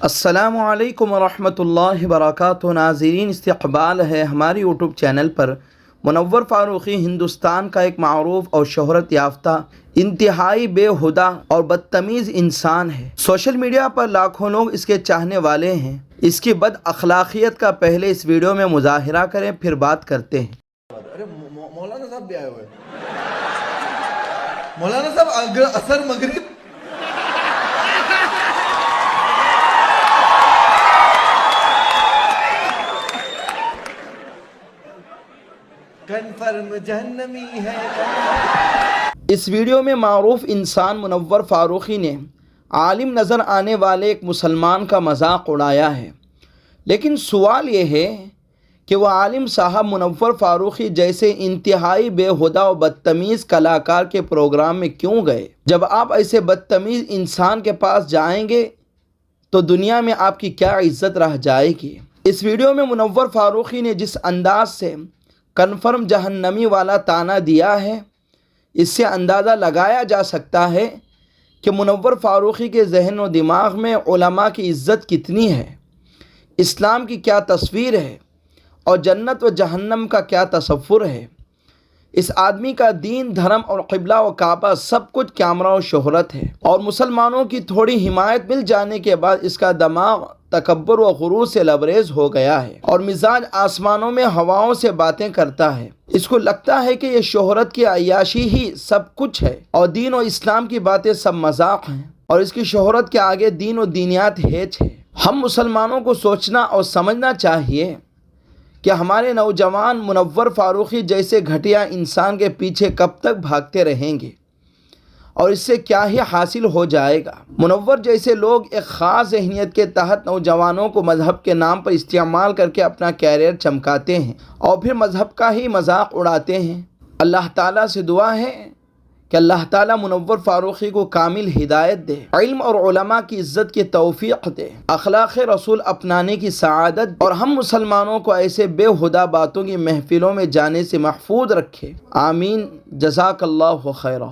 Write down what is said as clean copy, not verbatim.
السلام علیکم ورحمۃ اللہ وبرکاتہ۔ ناظرین، استقبال ہے ہماری یوٹیوب چینل پر منور فاروقی ہندوستان کا ایک معروف اور شہرت یافتہ انتہائی بے ہدہ اور بدتمیز انسان ہے۔ سوشل میڈیا پر لاکھوں لوگ اس کے چاہنے والے ہیں۔ اس کی بد اخلاقیت کا پہلے اس ویڈیو میں مظاہرہ کریں، پھر بات کرتے ہیں۔ ارے مولانا صاحب بھی آئے ہوئے۔ مولانا صاحب اثر مغرب کنفرم جہنمی ہے۔ اس ویڈیو میں معروف انسان منور فاروقی نے عالم نظر آنے والے ایک مسلمان کا مذاق اڑایا ہے، لیکن سوال یہ ہے کہ وہ عالم صاحب منور فاروقی جیسے انتہائی بے ہدہ و بدتمیز کلاکار کے پروگرام میں کیوں گئے؟ جب آپ ایسے بدتمیز انسان کے پاس جائیں گے تو دنیا میں آپ کی کیا عزت رہ جائے گی؟ اس ویڈیو میں منور فاروقی نے جس انداز سے کنفرم جہنمی والا طعنہ دیا ہے، اس سے اندازہ لگایا جا سکتا ہے کہ منور فاروقی کے ذہن و دماغ میں علماء کی عزت کتنی ہے، اسلام کی کیا تصویر ہے اور جنت و جہنم کا کیا تصور ہے۔ اس آدمی کا دین، دھرم اور قبلہ و کعبہ سب کچھ کیمرہ و شہرت ہے، اور مسلمانوں کی تھوڑی حمایت مل جانے کے بعد اس کا دماغ تکبر و غرور سے لبریز ہو گیا ہے اور مزاج آسمانوں میں ہواؤں سے باتیں کرتا ہے۔ اس کو لگتا ہے کہ یہ شہرت کی عیاشی ہی سب کچھ ہے اور دین و اسلام کی باتیں سب مذاق ہیں، اور اس کی شہرت کے آگے دین و دینیات ہیچ ہے۔ ہم مسلمانوں کو سوچنا اور سمجھنا چاہیے کہ ہمارے نوجوان منور فاروقی جیسے گھٹیا انسان کے پیچھے کب تک بھاگتے رہیں گے اور اس سے کیا ہی حاصل ہو جائے گا۔ منور جیسے لوگ ایک خاص ذہنیت کے تحت نوجوانوں کو مذہب کے نام پر استعمال کر کے اپنا کیریئر چمکاتے ہیں اور پھر مذہب کا ہی مذاق اڑاتے ہیں۔ اللہ تعالیٰ سے دعا ہے کہ اللہ تعالیٰ منور فاروقی کو کامل ہدایت دے، علم اور علماء کی عزت کی توفیق دے، اخلاق رسول اپنانے کی سعادت، اور ہم مسلمانوں کو ایسے بے ہدہ باتوں کی محفلوں میں جانے سے محفوظ رکھے۔ آمین۔ جزاک اللہ خیرہ۔